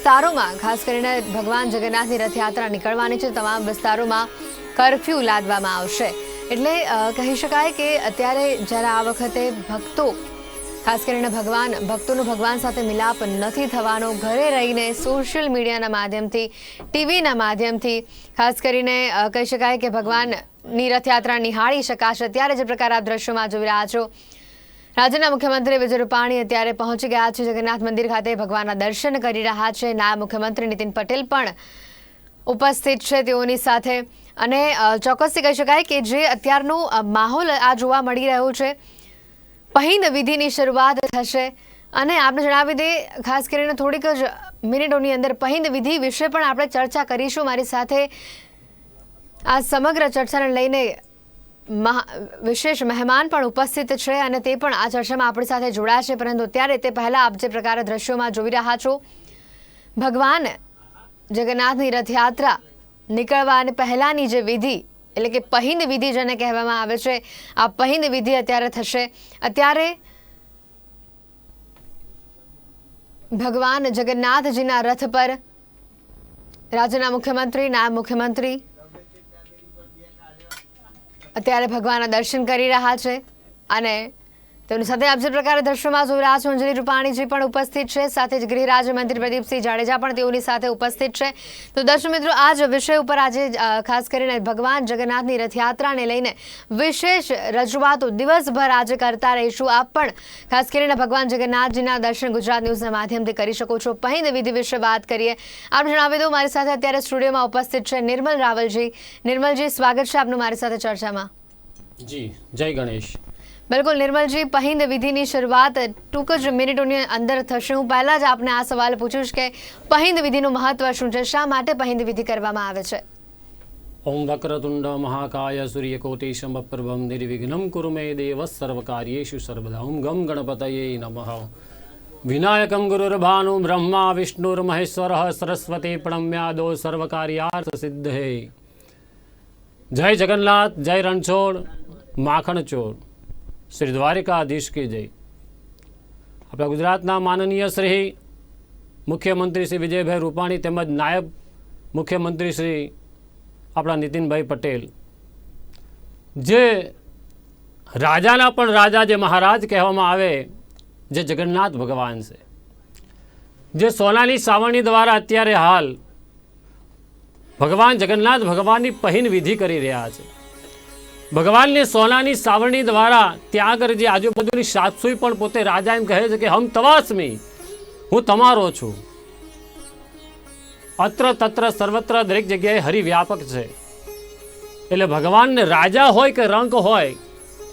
વિસ્તારોમાં ખાસ કરીને ભગવાન જગન્નાથની રથયાત્રા નીકળવાની છે, તમામ વિસ્તારોમાં કર્ફ્યુ લાદવામાં આવશે। એટલે કહી શકાય કે અત્યારે જ્યારે આ વખતે ભક્તો ખાસ કરીને ભક્તોનું ભગવાન સાથે મિલાપ નથી થવાનો, ઘરે રહીને સોશિયલ મીડિયાના માધ્યમથી, ટીવીના માધ્યમથી ખાસ કરીને કહી શકાય કે ભગવાનની રથયાત્રા નિહાળી શકાશે। ત્યારે જે પ્રકાર આપ દ્રશ્યોમાં જોઈ રહ્યા છો, રાજ્યના મુખ્યમંત્રી વિજય રૂપાણી અત્યારે પહોંચી ગયા છે જગન્નાથ મંદિર ખાતે, ભગવાનના દર્શન કરી રહ્યા છે। નાયબ મુખ્યમંત્રી નીતિન પટેલ પણ ઉપસ્થિત છે તેઓની સાથે। અને ચોક્કસથી કહી શકાય કે જે અત્યારનો માહોલ આ જોવા મળી રહ્યો છે, પહિંદ વિધિની શરૂઆત થશે। અને આપણે જણાવી દઈએ, ખાસ કરીને થોડીક જ મિનિટોની અંદર પહિંદ વિધિ વિશે પણ આપણે ચર્ચા કરીશું। મારી સાથે આ સમગ્ર ચર્ચાને લઈને વિશેષ મહેમાન પણ ઉપસ્થિત છે અને તે પણ આ ચર્ચામાં આપણી સાથે જોડાશે। પરંતુ અત્યારે તે પહેલાં આપ જે પ્રકારે દ્રશ્યોમાં જોઈ રહ્યા છો, ભગવાન જગન્નાથની રથયાત્રા નીકળવાની પહેલાંની જે વિધિ એટલે કે પહિંદ વિધિ જેને કહેવામાં આવે છે, આ પહિંદ વિધિ અત્યારે થશે। અત્યારે ભગવાન જગન્નાથજીના રથ પર રાજ્યના મુખ્યમંત્રી, નાયબ મુખ્યમંત્રી અત્યારે ભગવાનના દર્શન કરી રહ્યા છે અને તેની સાથે આપ જે પ્રકારે દ્રશ્યોમાં જોઈ રહ્યા છો, અંજલિ રૂપાણીજી પણ ઉપસ્થિત છે, સાથે જ ગૃહ રાજ્યમંત્રી પ્રદીપસિંહ જાડેજા પણ તેઓની સાથે ઉપસ્થિત છે। તો દર્શક મિત્રો, આ જ વિષય ઉપર આજે ખાસ કરીને ભગવાન જગન્નાથની રથયાત્રાને લઈને વિશેષ રજૂઆતો દિવસભર આજે કરતા રહીશું। આપ પણ ખાસ કરીને ભગવાન જગન્નાથજીના દર્શન ગુજરાત ન્યૂઝના માધ્યમથી કરી શકો છો। પહિંદ વિધિ વિશે વાત કરીએ, આપ જણાવી દો, મારી સાથે અત્યારે સ્ટુડિયોમાં ઉપસ્થિત છે નિર્મલ રાવલજી। નિર્મલજી, સ્વાગત છે આપનું મારી સાથે ચર્ચામાં। જી, જય ગણેશ। બિલકુલ નિર્મલજી, પહિંદ વિધિની શરૂઆત ટૂંક જ મિનિટોની અંદર થશે। હું પહેલાં જ આપને આ સવાલ પૂછીશ કે પહિંદ વિધિનું મહત્વ શું છે, શા માટે પહિંદ વિધિ કરવામાં આવે છે? ઓમ વક્રતુંડ મહાકાય સૂર્યકોટિ સમપ્રભમ નિર્વિઘ્નમ કુરુ મે દેવ સર્વકાર્યેષુ સર્વદા। ઓમ ગમ ગણપતયે નમઃ। વિનાયકમ ગુરુર્ભાનુ બ્રહ્મા વિષ્ણુર્મહેશ્વરઃ સરસ્વતી પ્રણમ્યાદો સર્વકાર્યાર્થ સિદ્ધે। જય જગન્નાથ, જય રણછોડ માખણ ચોર, શ્રી દ્વારિકાધીશ કી જય। આપણા ગુજરાતના માનનીય શ્રી મુખ્યમંત્રી શ્રી વિજયભાઈ રૂપાણી તેમજ નાયબ મુખ્યમંત્રી શ્રી આપણા નીતિનભાઈ પટેલ, જે રાજાના પણ રાજા, જે મહારાજ કહેવામાં આવે, જે જગન્નાથ ભગવાન છે, જે સોનાની સાવરણી દ્વારા અત્યારે હાલ ભગવાન જગન્નાથ ભગવાનની પહિંદ વિધિ કરી રહ્યા છે। ભગવાનને સોનાની સાવરણી દ્વારા ત્યાં આગળ જે આજુબાજુની સાતસુઈ પણ પોતે રાજા એમ કહે છે કે હમ તવાસ્મી, હું તમારો છું। અત્ર તત્ર સર્વત્ર દરેક જગ્યાએ હરિવ્યાપક છે। એટલે ભગવાનને રાજા હોય કે રંક હોય,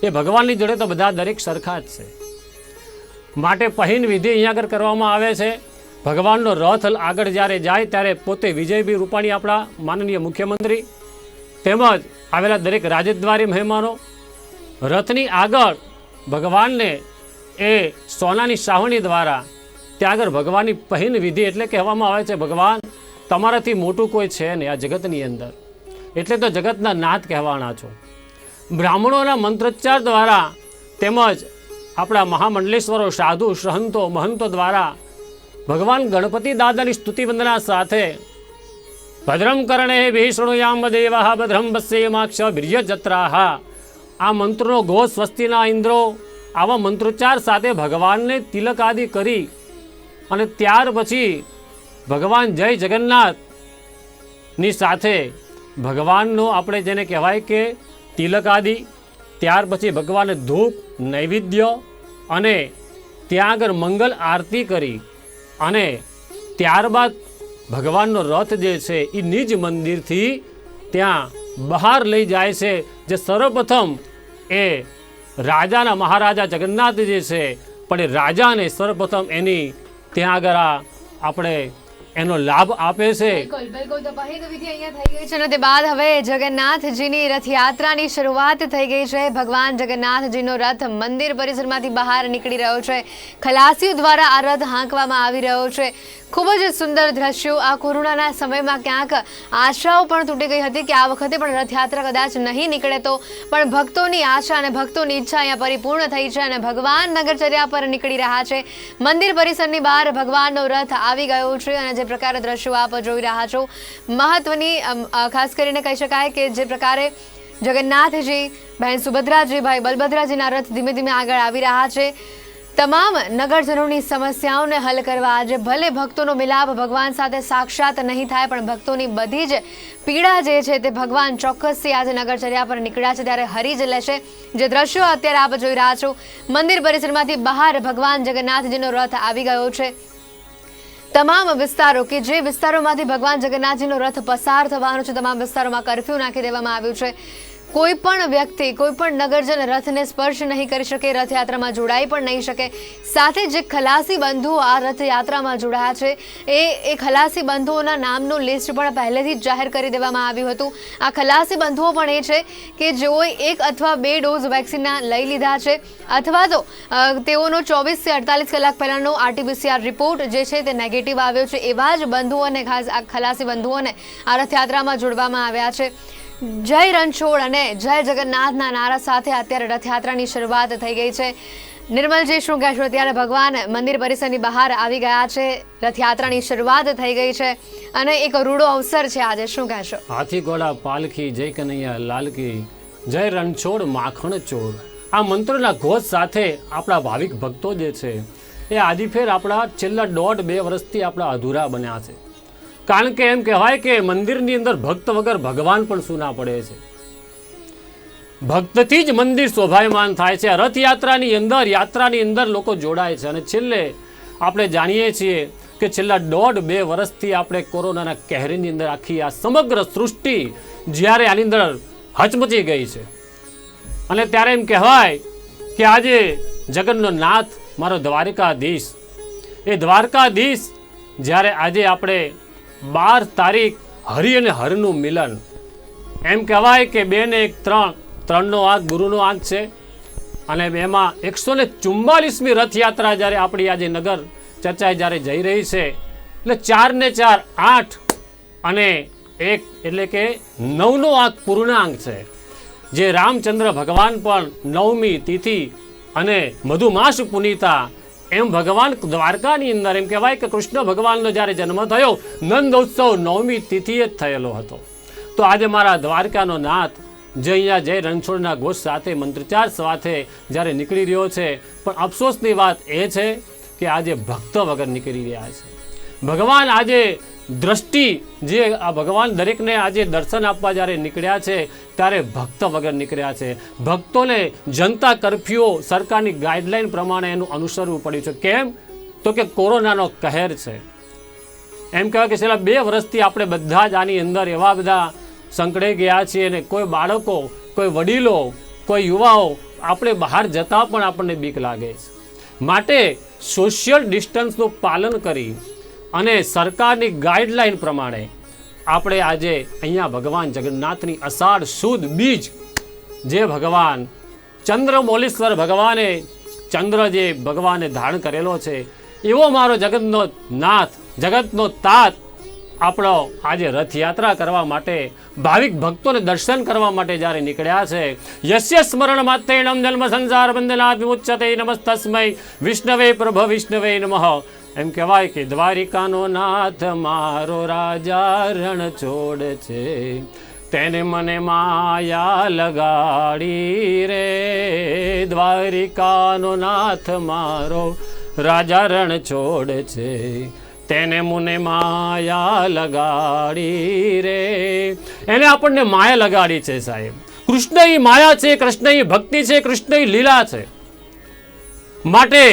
એ ભગવાનની જોડે તો બધા દરેક સરખા જ છે। માટે પહિંદ વિધિ અહીંયા આગળ કરવામાં આવે છે। ભગવાનનો રથ આગળ જ્યારે જાય ત્યારે પોતે વિજયભાઈ રૂપાણી, આપણા માનનીય મુખ્યમંત્રી, તેમજ આવેલા દરેક રાજદ્વારી મહેમાનો રથની આગળ ભગવાનને એ સોનાની સાવરણી દ્વારા ત્યાં આગળ ભગવાનની પહિંદ વિધિ, એટલે કહેવામાં આવે છે ભગવાન તમારાથી મોટું કોઈ છે નહીં આ જગતની અંદર, એટલે તો જગતના નાથ કહેવાના છો। બ્રાહ્મણોના મંત્રોચ્ચાર દ્વારા તેમજ આપણા મહામંડલેશ્વરો, સાધુ સંતો, મહંતો દ્વારા ભગવાન ગણપતિ દાદાની સ્તુતિ વંદના સાથે ભદ્રમ કર્ણે વિષ્ણુયામ દેવાહ ભદ્રમ પશ્યેમાક્ષ ભીર્યજત્રાહ, આ મંત્રનો ઘોષ સ્વસ્તિના ઇન્દ્રો, આવા મંત્રોચ્ચાર સાથે ભગવાનને તિલક આદિ કરી અને ત્યાર પછી ભગવાન જય જગન્નાથની સાથે ભગવાનનો આપણે જેને કહેવાય કે તિલક આદિ, ત્યાર પછી ભગવાનને ધૂપ નૈવેદ્ય અને ત્યાં આગળ મંગલ આરતી કરી અને ત્યારબાદ ભગવાનનો રથ જે છે એ નિજ મંદિરથી ત્યાં બહાર લઈ જાય છે। જે સર્વપ્રથમ એ રાજાના મહારાજા જગન્નાથ જે છે, પણ એ રાજાને સર્વપ્રથમ એની ત્યાં આગળ આપણે એનો લાભ આપે છે। બિલકુલ તો પહિંદ વિધિ અહીંયા થઈ ગઈ છે અને તે બાદ હવે જગન્નાથજીની રથયાત્રાની શરૂઆત થઈ ગઈ છે। ભગવાન જગન્નાથજીનો રથ મંદિર પરિસરમાંથી બહાર નીકળી રહ્યો છે। ખલાસીઓ દ્વારા આ રથ હાંકવામાં આવી રહ્યો છે। ખૂબ જ સુંદર દ્રશ્યો। આ કોરોનાના સમયમાં ક્યાંક આશાઓ પણ તૂટી ગઈ હતી કે આ વખતે પણ રથયાત્રા કદાચ નહીં નીકળે તો, પણ ભક્તોની આશા અને ભક્તોની ઈચ્છા અહીંયા પરિપૂર્ણ થઈ છે અને ભગવાન નગરચર્યા પર નીકળી રહ્યા છે। મંદિર પરિસરની બહાર ભગવાનનો રથ આવી ગયો છે અને જે જે પ્રકારે દ્રશ્યો આપ જોઈ રહ્યા છો, મહત્વની ખાસ કરીને કહી શકાય કે જે પ્રકારે જગન્નાથજી, બહેન સુભદ્રાજી, ભાઈ બલભદ્રજીના રથ ધીમે ધીમે આગળ આવી રહ્યા છે. તમામ નગરજનોની સમસ્યાઓને હલ કરવા આજે ભલે ભક્તોનો મિલાપ ભગવાન સાથે સાક્ષાત નહીં થાય, પણ ભક્તોની બધી જ પીડા જે છે તે ભગવાન ચોક્કસથી આજે નગરચર્યા પર નીકળ્યા છે ત્યારે હરી જ લેશે. જે દ્રશ્યો અત્યારે આપ જોઈ રહ્યા છો, મંદિર પરિસરમાંથી બહાર ભગવાન જગન્નાથજીનો રથ આવી ગયો છે. તમામ વિસ્તારો કે જે વિસ્તારોમાંથી ભગવાન જગન્નાથજીનો રથ પસાર થવાનો છે, તમામ વિસ્તારોમાં કર્ફ્યુ નાખી દેવામાં આવ્યું છે. કોઈ પણ વ્યક્તિ, કોઈ પણ નગરજન રથને સ્પર્શ નહીં કરી શકે, રથયાત્રામાં જોડાઈ પણ નહીં શકે. સાથે જે ખલાસી બંધુઓ આ રથયાત્રામાં જોડાયા છે એ ખલાસી બંધુઓના નામનું લિસ્ટ પણ પહેલેથી જ જાહેર કરી દેવામાં આવ્યું હતું. આ ખલાસી બંધુઓ પણ એ છે કે જેઓએ 1 અથવા 2 ડોઝ વેક્સિનના લઈ લીધા છે, અથવા તો તેઓનો 24 થી 48 કલાક પહેલાંનો RT-PCR રિપોર્ટ જે છે તે નેગેટિવ આવ્યો છે. એવા જ બંધુઓને, ખાસ આ ખલાસી બંધુઓને આ રથયાત્રામાં જોડવામાં આવ્યા છે. જય રણછોડ અને જય જગન્નાથના નારા સાથે અત્યારે રથયાત્રાની શરૂઆત થઈ ગઈ છે. નિર્મલજી, શું કહેશો? ત્યારે ભગવાન મંદિર પરિસરની બહાર આવી ગયા છે, રથયાત્રાની શરૂઆત થઈ ગઈ છે અને એક રૂડો અવસર છે આજે, શું કહેશો? હાથી ઘોડા પાલખી, જય કનૈયા લાલ કી, જય રણછોડ માખણ ચોર. આ મંત્રના ઘોષ સાથે આપણા ભાવિક ભક્તો જે છે એ આદિફેર આપણા છેલ્લા 1.5-2 વર્ષથી આપણા અધૂરા બન્યા છે. કારણ કે એમ કહેવાય કે મંદિરની અંદર ભક્ત વગર ભગવાન પણ સૂના પડે છે. ભક્તથી જ મંદિર શોભાયમાન થાય છે. યાત્રાની અંદર લોકો જોડાય છે. અને છેલ્લે આપણે જાણીએ છીએ કે છેલ્લા 1.5-2 વર્ષથી આપણે કોરોનાના કહેરની અંદર આખી આ સમગ્ર સૃષ્ટિ જ્યારે આની અંદર હચમચી ગઈ છે, અને ત્યારે એમ કહેવાય કે આજે જગતનો નાથ મારો દ્વારકાધીશ, એ દ્વારકાધીશ જ્યારે આજે આપણે 12 તારીખ હરિ અને હરનું મિલન, એમ કહેવાય કે 2 ને 1 3નો આંક ગુરુનો આંક છે, અને એમાં 144મી રથયાત્રા જ્યારે આપણી આજે નગર ચર્ચાએ જ્યારે જઈ રહી છે, એટલે 4 ને 4 8 અને 1 એટલે કે 9નો આંક પૂર્ણાંક છે. જે રામચંદ્ર ભગવાન પણ 9મી તિથિ અને મધુમાસ પુનીતા, એમ ભગવાન દ્વારકાની અંદર એમ કહેવાય કે કૃષ્ણ ભગવાનનો જ્યારે જન્મ થયો નંદોત્સવ 9મી તિથિએ જ થયેલો હતો. તો આજે મારા દ્વારકાનો નાથ જે અહીંયા જય રણછોડના ઘોષ સાથે, મંત્રોચ્ચાર સાથે જ્યારે નીકળી રહ્યો છે, પણ અફસોસની વાત એ છે કે આજે ભક્ત વગર નીકળી રહ્યા છે. ભગવાન આજે દ્રષ્ટિ જે આ ભગવાન દરેકને આજે દર્શન આપવા જ્યારે નીકળ્યા છે ત્યારે ભક્ત વગર નીકળ્યા છે. ભક્તોને જનતા કર્ફ્યુ સરકારની ગાઈડલાઈન પ્રમાણે એનું અનુસરવું પડ્યું છે. કેમ? તો કે કોરોનાનો કહેર છે. એમ કહેવાય કે છેલ્લા 2 વર્ષથી આપણે બધા જ આની અંદર એવા બધા સંકળાઈ ગયા છીએ, અને કોઈ બાળકો, કોઈ વડીલો, કોઈ યુવાઓ, આપણે બહાર જતા પણ આપણને બીક લાગે છે. માટે સોશિયલ ડિસ્ટન્સનું પાલન કરી અને સરકારની ગાઈડલાઈન પ્રમાણે આપણે આજે અહીંયા ભગવાન જગન્નાથની અષાઢ સુદ બીજ, જે ભગવાન ચંદ્રમૌલીશ્વર ભગવાને ચંદ્ર જે ભગવાને ધારણ કરેલો છે, એવો મારો જગતનો નાથ, જગતનો તાત આપણો આજે રથયાત્રા કરવા માટે, ભાવિક ભક્તોને દર્શન કરવા માટે જ્યારે નીકળ્યા છે. યસ્ય સ્મરણ માત્રેણમ જન્મ સંસાર બંધનાથ વિમુચ્યતે નમસ્તસ્મૈ વિષ્ણવે પ્રભ વિષ્ણવે નમઃ. એમ કહેવાય કે દ્વારિકાનો નાથ મારો રાજા રણછોડ છે, તેને મને માયા લગાડી રે. દ્વારિકાનો નાથ મારો રાજા રણછોડ છે, તેને મને માયા લગાડી રે. એને આપણને માયા લગાડી છે સાહેબ. કૃષ્ણ એ માયા છે, કૃષ્ણ એ ભક્તિ છે, કૃષ્ણ એ લીલા છે. માટે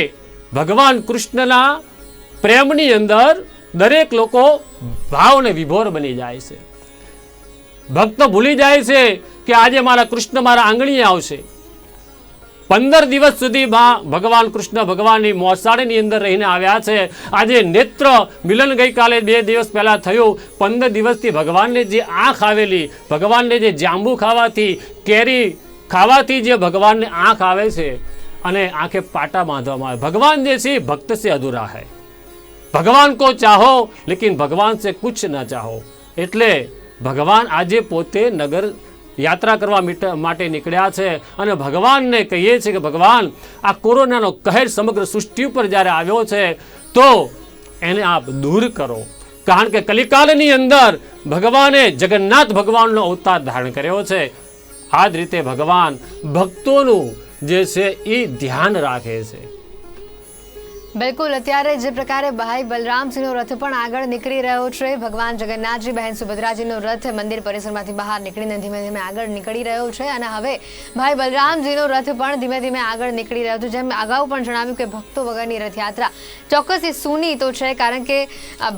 ભગવાન કૃષ્ણના પ્રેમની અંદર દરેક લોકો ભાવને વિભોર બની જાય છે. ભક્ત ભૂલી જાય છે કે આજે મારા કૃષ્ણ મારા આંગણીએ આવશે. 15 દિવસ સુધી ભગવાન કૃષ્ણ ભગવાનની મોસાળીની અંદર રહીને આવ્યા છે. આજે નેત્ર મિલન ગઈકાલે 2 દિવસ પહેલા થયું. 15 દિવસથી ભગવાનને જે આંખ આવેલી, ભગવાનને જે જાંબુ ખાવાથી, કેરી ખાવાથી જે ભગવાનને આંખ આવે છે, અને આંખે પાટા બાંધવામાં આવે. ભગવાન જે છે ભક્ત સે અધૂરા है. ભગવાન કો ચાહો લેકિન ભગવાન સે કુછ ન ચાહો. એટલે ભગવાન આજે પોતે નગર યાત્રા કરવા માટે નીકળ્યા છે, અને ભગવાનને કહીએ છીએ કે ભગવાન આ કોરોનાનો કહેર સમગ્ર સૃષ્ટિ ઉપર જ્યારે આવ્યો છે તો એને આપ દૂર કરો. કારણ કે કલિકાલની અંદર ભગવાને જગન્નાથ ભગવાનનો અવતાર ધારણ કર્યો છે. આ જ રીતે ભગવાન ભક્તોનું જે છે એ ધ્યાન રાખે છે. બિલકુલ, અત્યારે જે પ્રકારે ભાઈ બલરામજીનો રથ પણ આગળ નીકળી રહ્યો છે, ભગવાન જગન્નાથજી બહેન સુભદ્રાજીનો રથ મંદિર પરિસરમાંથી બહાર નીકળીને ધીમે ધીમે આગળ નીકળી રહ્યો છે અને હવે ભાઈ બલરામજીનો રથ પણ ધીમે ધીમે આગળ નીકળી રહ્યો છે. જેમ અગાઉ પણ જણાવ્યું કે ભક્તો વગરની રથયાત્રા ચોક્કસથી સૂની તો છે, કારણ કે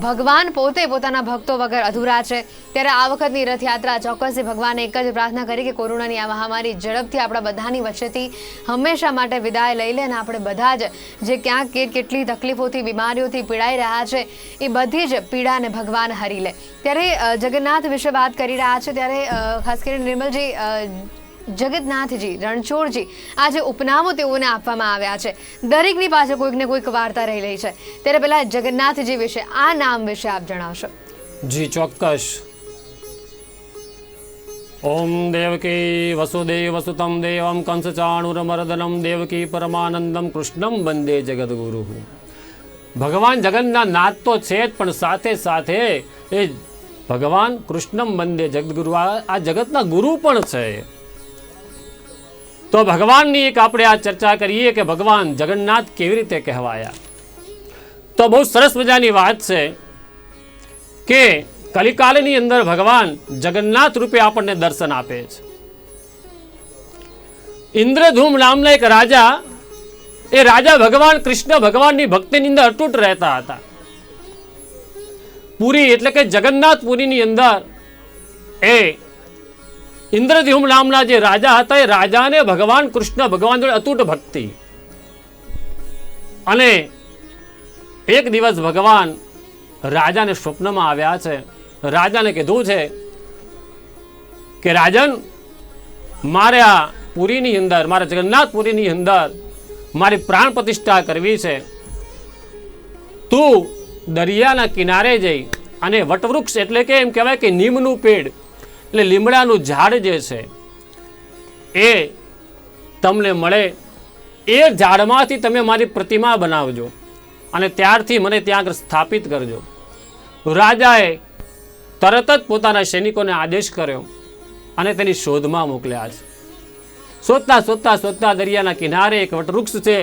ભગવાન પોતે પોતાના ભક્તો વગર અધૂરા છે. ત્યારે આ વખતની રથયાત્રા ચોક્કસથી ભગવાને એક જ પ્રાર્થના કરી કે કોરોનાની આ મહામારી ઝડપથી આપણા બધાની વચ્ચેથી હંમેશા માટે વિદાય લઈ લે અને આપણે બધા જ જે ક્યાંક કેટલી તકલીફોથી બીમારીઓથી પીડાઈ રહ્યા છે એ બધી જ પીડાને ભગવાન હરી લે. ત્યારે જગન્નાથ વિશે વાત કરી રહ્યા છે, ત્યારે ખાસ કરીને નિર્મલજી, જગન્નાથજી, રણછોડજી, આ જે ઉપનામો તેઓને આપવામાં આવ્યા છે, દરેકની પાછળ કોઈક ને કોઈક વાર્તા રહેલી છે. ત્યારે પહેલા જગન્નાથજી વિશે, આ નામ વિશે આપ જણાવશો. જી ચોક્કસ. ઓમ દેવકી વસુદેવ સુતમ દેવમ કંસચાણુરમર્દનમ દેવકી પરમાનંદમ કૃષ્ણમ વંદે જગદગુરુ. ભગવાન જગન્નાથ નાથ તો છે જ, પણ સાથે સાથે એ ભગવાન કૃષ્ણમ વંદે જગદગુરુ, આ જગતના ગુરુ પણ છે. તો ભગવાનની એક આપણે આ ચર્ચા કરીએ કે ભગવાન જગન્નાથ કેવી રીતે કહેવાયા. તો બહુ સરસ મજાની વાત છે કે કલિકાલની અંદર ભગવાન જગન્નાથ રૂપે આપણને દર્શન આપે છે. ઇન્દ્રધૂમ નામના એક રાજા, એ રાજા ભગવાન કૃષ્ણ ભગવાનની ભક્તિની અંદર અતૂટ રહેતા હતા. પુરી એટલે કે જગન્નાથપુરીની અંદર એ ઇન્દ્રધૂમ નામના જે રાજા હતા, એ રાજાને ભગવાન કૃષ્ણ ભગવાન જોડે અતૂટ ભક્તિ. અને એક દિવસ ભગવાન રાજાને સ્વપ્નમાં આવ્યા છે. રાજાને કીધું છે કે રાજન, મારે આ પુરીની અંદર, મારા જગન્નાથપુરીની અંદર મારી પ્રાણ પ્રતિષ્ઠા કરવી છે. તું દરિયાના કિનારે જઈ અને વટવૃક્ષ એટલે કે એમ કહેવાય કે નીમનું પેડ એટલે લીમડાનું ઝાડ જે છે એ તમને મળે, એ ઝાડમાંથી તમે મારી પ્રતિમા બનાવજો અને ત્યારથી મને ત્યાં આગળ સ્થાપિત કરજો. રાજાએ તરત જ પોતાના સૈનિકોને આદેશ કર્યો અને તેની શોધમાં મોકલ્યા છે. શોધતા શોધતા શોધતા દરિયાના કિનારે એક વટવૃક્ષ છે,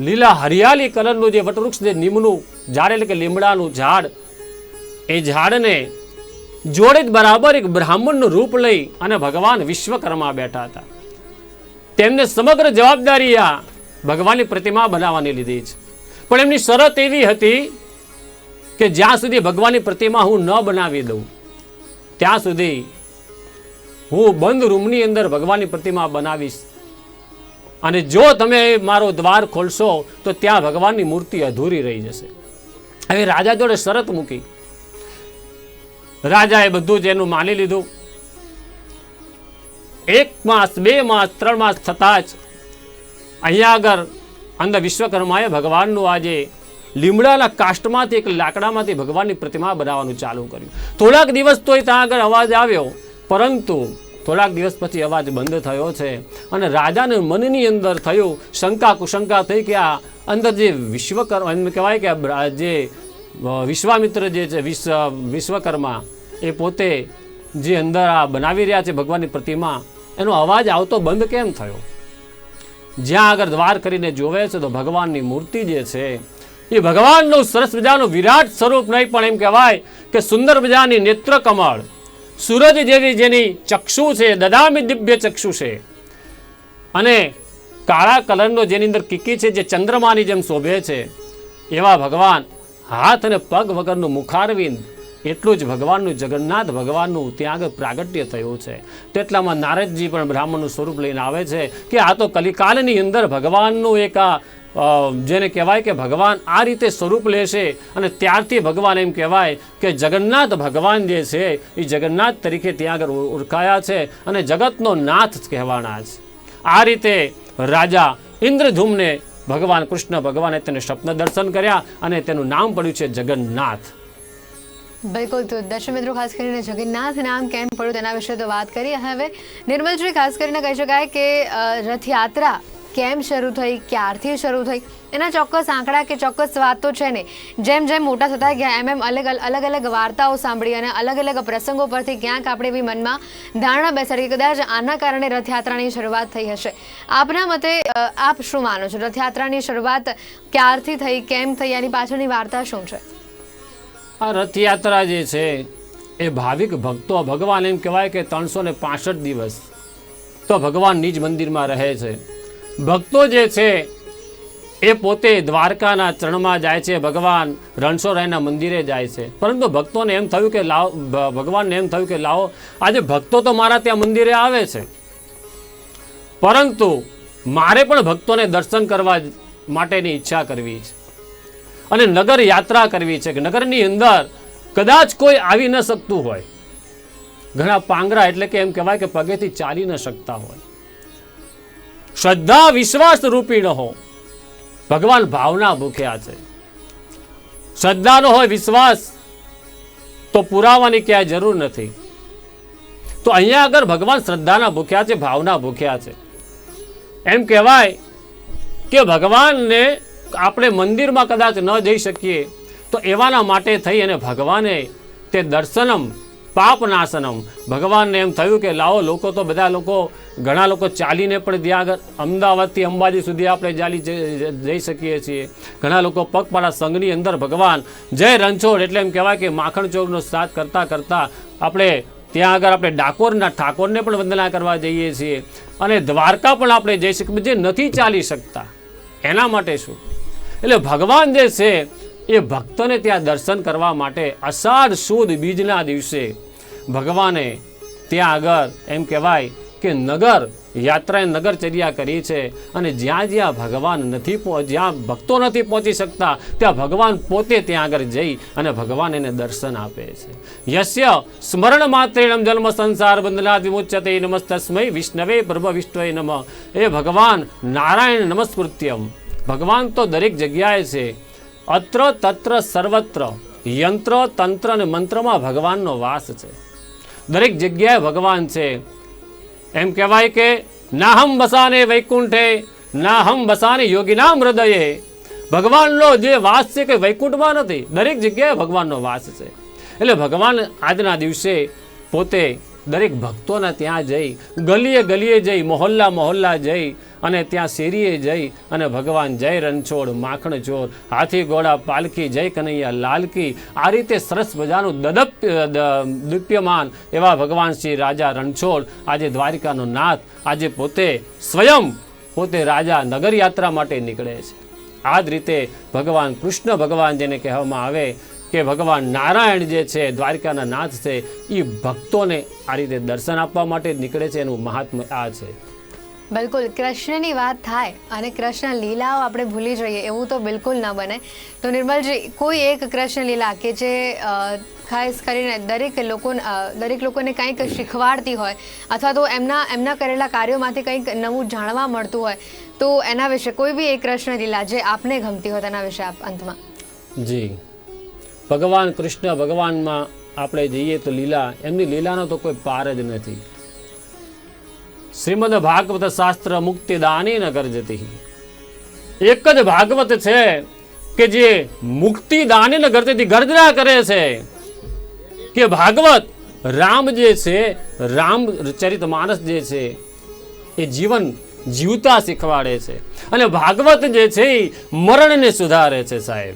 લીલા હરિયાળી કલરનું જે વટવૃક્ષ છે, નીમનું ઝાડ એટલે કે લીમડાનું ઝાડ. એ ઝાડને જોડે જ બરાબર એક બ્રાહ્મણનું રૂપ લઈ અને ભગવાન વિશ્વકર્મા બેઠા હતા. તેમને સમગ્ર જવાબદારી આ ભગવાનની પ્રતિમા બનાવવાની લીધી છે. પણ એમની શરત એવી હતી કે જ્યાં સુધી ભગવાનની પ્રતિમા હું ન બનાવી દઉં ત્યાં સુધી હું બંધ રૂમની અંદર ભગવાનની પ્રતિમા બનાવીશ, અને જો તમે મારો દ્વાર ખોલશો તો ત્યાં ભગવાનની મૂર્તિ અધૂરી રહી જશે. હવે રાજા જોડે શરત મૂકી. રાજાએ બધું જ એનું માની લીધું. 1 માસ 2 માસ 3 માસ થતા જ અહીંયા આગળ અંદર વિશ્વકર્માએ ભગવાનનું આજે લીમડાના કાષ્ટમાંથી એક લાકડામાંથી ભગવાનની પ્રતિમા બનાવવાનું ચાલુ કર્યું. થોડાક દિવસ તો ત્યાં આગળ અવાજ આવ્યો, પરંતુ થોડાક દિવસ પછી અવાજ બંધ થયો છે. અને રાજાને મનની અંદર થયું, શંકા કુશંકા થઈ કે આ અંદર જે વિશ્વકર્મા એમ કહેવાય કે જે વિશ્વામિત્ર જે છે વિશ્વકર્મા, એ પોતે જે અંદર આ બનાવી રહ્યા છે ભગવાનની પ્રતિમા, એનો અવાજ આવતો બંધ કેમ થયો. જ્યાં આગળ દ્વાર કરીને જોવે છે તો ભગવાનની મૂર્તિ જે છે એ ભગવાનનું સરસ મજાનું વિરાટ સ્વરૂપ નહીં, પણ એમ કહેવાય કે સુંદર મજાની નેત્ર કમળ, સૂરજ જેવી જેની ચક્ષુ છે, દદામી દિવ્ય ચક્ષુ છે, અને કાળા કલરનો જેની અંદર કીકી છે, જે ચંદ્રમાની જેમ શોભે છે, એવા ભગવાન, હાથ અને પગ વગરનું મુખારવિંદ, એટલું જ ભગવાનનું જગન્નાથ ભગવાનનું ત્યાં આગળ પ્રાગટ્ય થયું છે. તેટલામાં નારદજી પણ બ્રાહ્મણનું સ્વરૂપ લઈને આવે છે કે આ તો કલિકાલની અંદર ભગવાનનું એક આ જેને કહેવાય કે ભગવાન આ રીતે સ્વરૂપ લેશે, અને ત્યારથી ભગવાન એમ કહેવાય કે જગન્નાથ ભગવાન જે છે એ જગન્નાથ તરીકે ત્યાં આગળ ઓળખાયા છે અને જગતનો નાથ કહેવાના છે. આ રીતે રાજા ઇન્દ્રધૂમને ભગવાન કૃષ્ણ ભગવાને તેને સ્વપ્ન દર્શન કર્યા અને તેનું નામ પડ્યું છે જગન્નાથ. બિલકુલ, તો દર્શક મિત્રો, ખાસ કરીને જગન્નાથ નામ કેમ પડ્યું તેના વિશે તો વાત કરીએ. હવે નિર્મલજી, ખાસ કરીને કહી શકાય કે રથયાત્રા કેમ શરૂ થઈ, ક્યારથી શરૂ થઈ, એના ચોક્કસ આંકડા કે ચોક્કસ વાત તો છે નહીં. જેમ જેમ મોટા થતા ગયા એમ અલગ અલગ વાર્તાઓ સાંભળી અને અલગ અલગ પ્રસંગો પરથી ક્યાંક આપણે એવી મનમાં ધારણા બેસાડી કદાચ આના કારણે રથયાત્રાની શરૂઆત થઈ હશે. આપના મતે આપ શું માનો છો? રથયાત્રાની શરૂઆત ક્યારથી થઈ, કેમ થઈ, એની પાછળની વાર્તા શું છે? આ રથયાત્રા જે છે એ ભાવિક ભક્તો, ભગવાન એમ કહેવાય કે 365 દિવસ તો ભગવાન નિજ મંદિરમાં રહે છે. ભક્તો જે છે એ પોતે દ્વારકાના ચરણમાં જાય છે, ભગવાન રણછોડરાયના મંદિરે જાય છે. પરંતુ ભક્તોને એમ થયું કે ભગવાનને એમ થયું કે લાવો, આજે ભક્તો તો મારા ત્યાં મંદિરે આવે છે, પરંતુ મારે પણ ભક્તોને દર્શન કરવા માટેની ઈચ્છા કરવી છે અને નગર યાત્રા કરવી છે કે નગરની અંદર કદાચ કોઈ આવી ન શકતું હોય. ઘણા પાંગરા એટલે કે એમ કહેવાય કે પગેથી ચાલી ન શકતા હોય. શ્રદ્ધા વિશ્વાસ રૂપી ન હો, ભગવાન ભાવના ભૂખ્યા છે. શ્રદ્ધા ન હોય, વિશ્વાસ તો પુરાવાની ક્યાંય જરૂર નથી. તો અહીંયા આગળ ભગવાન શ્રદ્ધાના ભૂખ્યા છે, ભાવના ભૂખ્યા છે. એમ કહેવાય કે ભગવાનને આપણે મંદિરમાં કદાચ ન જઈ શકીએ તો એવાના માટે થઈ અને ભગવાને તે દર્શનમ પાપનાશનમ, ભગવાનને એમ થયું કે લાવો, લોકો તો બધા લોકો, ઘણા લોકો ચાલીને પણ ત્યાં આગળ અમદાવાદથી અંબાજી સુધી આપણે જઈ શકીએ છીએ. ઘણા લોકો પગપાળા સંઘની અંદર ભગવાન જય રણછોડ એટલે એમ કહેવાય કે માખણ ચોકનો સાથ કરતાં કરતાં આપણે ત્યાં આગળ આપણે ડાકોરના ઠાકોરને પણ વંદના કરવા જઈએ છીએ અને દ્વારકા પણ આપણે જઈ શકીએ. જે નથી ચાલી શકતા એના માટે શું? એટલે ભગવાન જે છે એ ભક્તોને ત્યાં દર્શન કરવા માટે અષાઢ સુદ બીજના દિવસે ભગવાને ત્યાં આગળ એમ કહેવાય કે નગર યાત્રાએ નગરચર્યા કરી છે. અને જ્યાં જ્યાં ભગવાન નથી, જ્યાં ભક્તો નથી પહોંચી શકતા ત્યાં ભગવાન પોતે ત્યાં આગળ જઈ અને ભગવાન એને દર્શન આપે છે. યસ્ય સ્મરણ માત્રેણમ જન્મ સંસાર બંધનાદ વિમુચ્યતે નમસ્તસ્મૈ વિષ્ણવે બ્રહ્મ વિષ્ણવે નમઃ. એ ભગવાન નારાયણ નમસ્કૃત્યમ. ભગવાન તો દરેક જગ્યાએ છે. અત્ર તત્ર સર્વત્ર યંત્ર તંત્ર અને મંત્રમાં ભગવાનનો વાસ છે. દરેક જગ્યાએ ભગવાન છે. એમ કહેવાય કે નાહમ વસાને વૈકુંઠે નાહમ વસાને યોગીનામ હૃદયે. ભગવાનનો જે વાસ છે કે વૈકુંઠમાં નથી, દરેક જગ્યાએ ભગવાનનો વાસ છે. એટલે ભગવાન આજના દિવસે પોતે દરેક ભક્તોના ત્યાં જઈ, ગલીએ ગલીએ જઈ, મોહલ્લા મોહલ્લા જઈ અને ત્યાં શેરીએ જઈ અને ભગવાન જય રણછોડ માખણ ચોર, હાથી ઘોડા પાલખી, જય કનૈયા લાલકી, આ રીતે સરસ મજાનું દીપ્યમાન એવા ભગવાન શ્રી રાજા રણછોડ આજે દ્વારિકાનો નાથ આજે પોતે સ્વયં પોતે રાજા નગર યાત્રા માટે નીકળે છે. આ જ રીતે ભગવાન કૃષ્ણ ભગવાન જેને કહેવામાં આવે કે ભગવાન નારાયણ જે છે દ્વારિકાના નાથ છે, એ ભક્તોને આ રીતે દર્શન આપવા માટે નીકળે છે. એનું મહાત્મ્ય આ છે. બિલકુલ, કૃષ્ણની વાત થાય અને કૃષ્ણ લીલાઓ આપણે ભૂલી જઈએ એવું તો બિલકુલ ન બને. તો નિર્મલજી, કોઈ એક કૃષ્ણ લીલા કે જે ખાસ કરીને દરેક લોકોને કંઈક શીખવાડતી હોય અથવા તો એમના કરેલા કાર્યોમાંથી કંઈક નવું જાણવા મળતું હોય, તો એના વિશે કોઈ બી એક કૃષ્ણ લીલા જે આપને ગમતી હોય તેના વિશે આપ અંતમાં. જી, ભગવાન કૃષ્ણ ભગવાનમાં આપણે જઈએ તો લીલા, એમની લીલાનો તો કોઈ પાર જ નથી. શ્રીમદ ભાગવત શાસ્ત્ર મુક્તિદાની ન ગર્જતી. એક જ ભાગવત છે કે જે મુક્તિદાની ન ગર્જતી ગર્જના કરે છે કે ભાગવત રામ જે છે, રામચરિતમાનસ જે છે એ જીવન જીવતા શીખવાડે છે અને ભાગવત જે છે એ મરણને સુધારે છે. સાહેબ,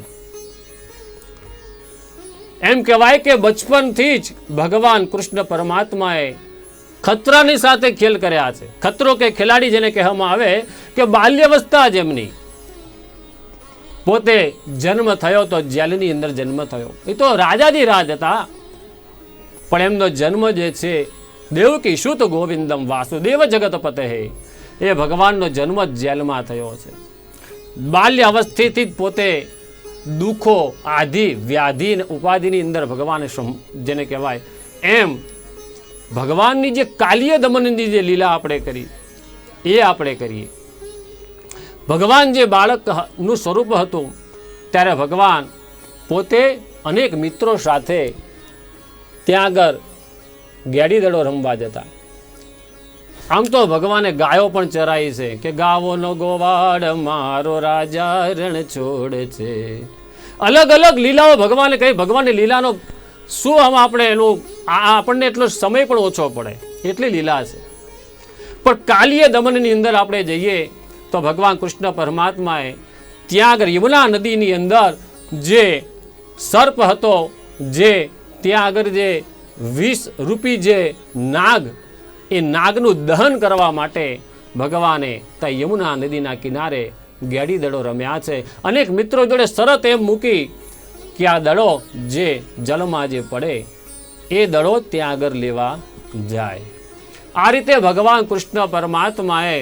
એમ કહેવાય કે બચપનથી જ ભગવાન કૃષ્ણ પરમાત્માએ ખતરાની સાથે ખેલ કર્યા છે. ખતરો કે ખેલાડી જેને કહેવામાં આવે કે બાલ્યાવસ્થા જેમની પોતે જન્મ થયો તો જેલની અંદર જન્મ થયો. એ તો રાજાજી રાજ હતા, પણ એમનો જન્મ જે છે દેવકી શુત ગોવિંદમ વાસુદેવ જગતપતે, એ ભગવાનનો જન્મ જ જેલમાં થયો છે. બાલ્ય અવસ્થાથી જ પોતે દુઃખો, આધિ, વ્યાધિ અને ઉપાધિની અંદર ભગવાને જેને કહેવાય એમ ભગવાનની જે કાલિય દમનની જે લીલા આપણે કરી એ આપણે કરીએ. ભગવાન જે બાળકનું સ્વરૂપ હતું ત્યારે ભગવાન પોતે અનેક મિત્રો સાથે ત્યાં આગળ ગેડી દડો રમવા જતા. આમ તો ભગવાને ગાયો પણ ચરાઈ છે કે ગાવોનો ગોવાડ મારો રાજા રણ છોડ છે. અલગ અલગ લીલાઓ ભગવાને કહી. ભગવાનની લીલાનો શું આમાં આપણે એનું આપણને એટલો સમય પણ ઓછો પડે એટલી લીલા છે. પણ કાલીય દમનની અંદર આપણે જઈએ તો ભગવાન કૃષ્ણ પરમાત્માએ ત્યાં આગળ યમુના નદીની અંદર જે સર્પ હતો, જે ત્યાં આગળ જે 20 રૂપી જે નાગ, એ નાગનું દહન કરવા માટે ભગવાને ત્યાં યમુના નદીના કિનારે ગેડી દડો રમ્યા છે. અનેક મિત્રો જોડે શરત એમ મૂકી કે આ દડો જે જલમાં જે પડે એ દડો ત્યાં આગળ લેવા જાય. આ રીતે ભગવાન કૃષ્ણ પરમાત્માએ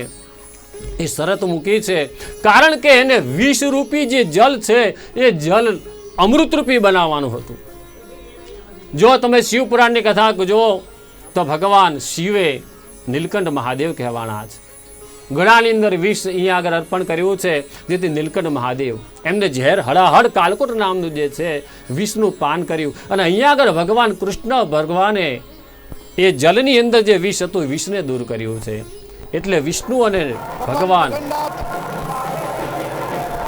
એ શરત મૂકી છે, કારણ કે એને 20 રૂપી જે જલ છે એ જલ અમૃતરૂપી બનાવવાનું હતું. જો તમે શિવપુરાણની કથા જુઓ તો ભગવાન શિવે નીલકંઠ મહાદેવ કહેવાના છે. ગળાની અંદર વિષ અહીંયા આગળ અર્પણ કર્યું છે, જેથી નીલકંઠ મહાદેવ એમને ઝેર હળાહળ કાલકોટ નામનું જે છે વિષનું પાન કર્યું. અને અહીંયા આગળ ભગવાન કૃષ્ણ ભગવાને એ જલની અંદર જે વિષ હતું વિષને દૂર કર્યું છે. એટલે વિષ્ણુ અને ભગવાન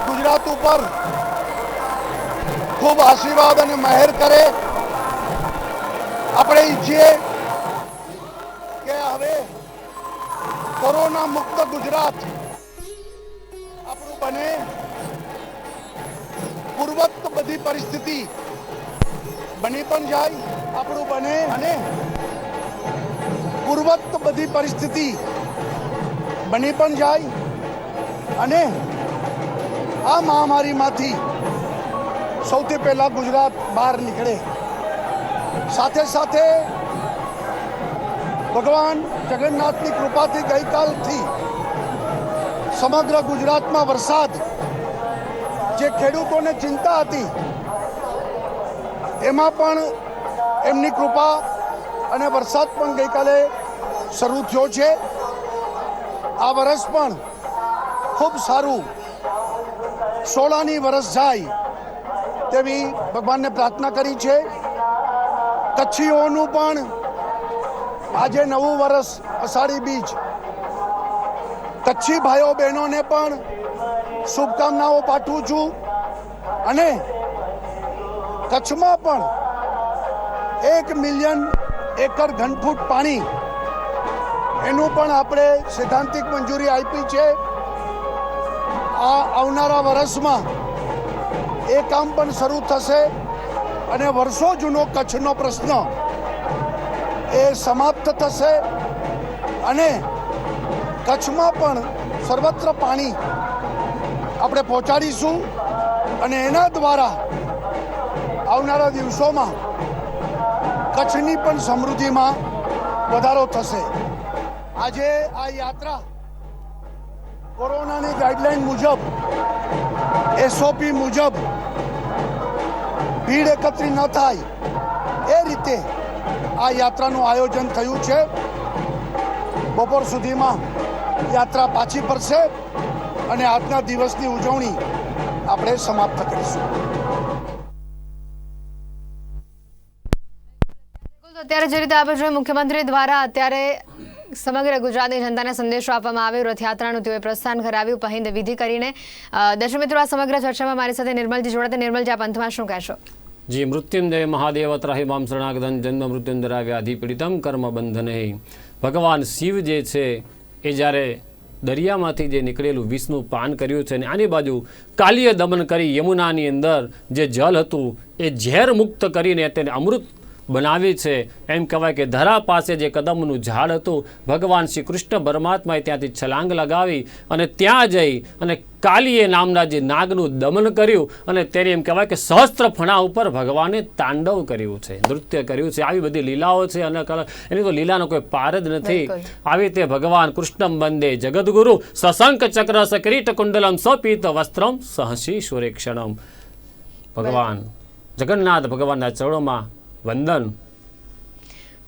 ગુજરાત ઉપર ખૂબ આશીર્વાદ અને મહેર કરે. આપણે ઈચ્છીએ કે હવે કોરોના મુક્ત ગુજરાત આપણું બને. પૂર્વત બધી પરિસ્થિતિ બની પણ જાય આપણું બને, અને પૂર્વત બધી પરિસ્થિતિ બની પણ જાય અને આ મહામારીમાંથી સૌથી પહેલા ગુજરાત બહાર નીકળે. સાથે સાથે ભગવાન જગન્નાથની કૃપાથી ગઈકાલથી સમગ્ર ગુજરાતમાં વરસાદ, જે ખેડૂતોને ચિંતા હતી એમાં પણ એમની કૃપા અને વરસાદ પણ ગઈકાલે શરૂ થયો છે. આ વર્ષ પણ ખૂબ સારું સોળાની વર્ષ જાય તેવી ભગવાનને પ્રાર્થના કરી છે. કચ્છીઓનું પણ આજે નવું વર્ષ અષાઢી બીજ, કચ્છી ભાઈઓ બહેનોને પણ શુભકામનાઓ પાઠવું છું. અને કચ્છમાં પણ 1 મિલિયન એકર ઘનફૂટ પાણી એનું પણ આપણે સૈદ્ધાંતિક મંજૂરી આપી છે. આ આવનારા વર્ષમાં એ કામ પણ શરૂ થશે અને વર્ષો જૂનો કચ્છનો પ્રશ્ન એ સમાપ્ત થશે અને કચ્છમાં પણ સર્વત્ર પાણી આપણે પહોંચાડીશું અને એના દ્વારા આવનારા દિવસોમાં કચ્છની પણ સમૃદ્ધિમાં વધારો થશે. આજે આ યાત્રા કોરોનાની ગાઈડલાઈન મુજબ, એસઓપી મુજબ ભીડ એકત્રિત ન થાય એ રીતે આ યાત્રાનું આયોજન થયું છે. બપોર સુધીમાં યાત્રા પાછી ફરશે અને આજના દિવસની ઉજવણી આપણે સમાપ્ત કરીશું. અત્યારે જે રીતે આપણે જોઈએ, મુખ્યમંત્રી દ્વારા અત્યારે સમગ્ર ગુજરાતની જનતાને સંદેશો આપવામાં આવ્યો. રથયાત્રાનું તેઓએ પ્રસ્થાન કરાવ્યું પહિંદ વિધિ કરીને. દર્શક મિત્રો, આ સમગ્ર ચર્ચામાં મારી સાથે નિર્મલજી જોડાતા. નિર્મલજી, આપ અંતમાં શું કહેશો? જી, મૃત્યુંજય મહાદેવ ત્રાહિમામ શરણાગતં જન્મ મૃત્યુંજરા વ્યાધિ પીડિતમ કર્મ બંધને. ભગવાન શિવ જે છે એ જ્યારે દરિયામાંથી જે નીકળેલું વિષનું પાન કર્યું છે અને આની બાજુ કાલીય દમન કરી યમુનાની અંદર જે જલ હતું એ ઝેર મુક્ત કરીને તેને અમૃત બનાવી છે. એમ કહેવાય કે ધરા પાસે જે કદમનું ઝાડ હતું, ભગવાન શ્રી કૃષ્ણ પરમાત્માએ ત્યાંથી છલાંગ લગાવી અને ત્યાં જઈ અને કાલીએ નામના જે નાગનું દમન કર્યું અને તેને એમ કહેવાય કે સહસ્ત્ર ફણા ઉપર ભગવાને તાંડવ કર્યું છે, નૃત્ય કર્યું છે. આવી બધી લીલાઓ છે અને એની તો લીલાનો કોઈ પાર જ નથી. આવી રીતે ભગવાન કૃષ્ણમ વંદે જગદગુરુ સશંક ચક્ર સકરીટ કુંડલમ સપીત વસ્ત્રમ સહસી સુરેક્ષણમ. ભગવાન જગન્નાથ ભગવાનના ચરણોમાં વંદન.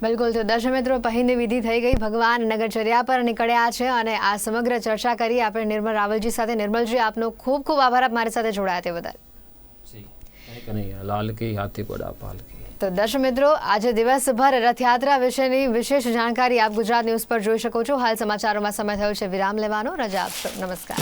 બિલકુલ. તો દર્શક મિત્રો, પહિંદની વિધિ થઈ ગઈ. ભગવાન નગરચર્યા પર નીકળ્યા છે અને આ સમગ્ર ચર્ચા કરી આપણે નિર્મલ રાવલજી સાથે. નિર્મલજી, આપનો ખૂબ ખૂબ આભાર આપ મારી સાથે જોડાયા તે બદલ. લાલ કી હાથી પડા પાલ કી. તો દર્શક મિત્રો, આજે દિવસભર રથયાત્રા વિશેની વિશેષ જાણકારી આપ ગુજરાત ન્યૂઝ પર જોઈ શકો છો. હાલ સમાચારોમાં સમય થયો છે વિરામ લેવાનો. રજા આપશો. નમસ્કાર.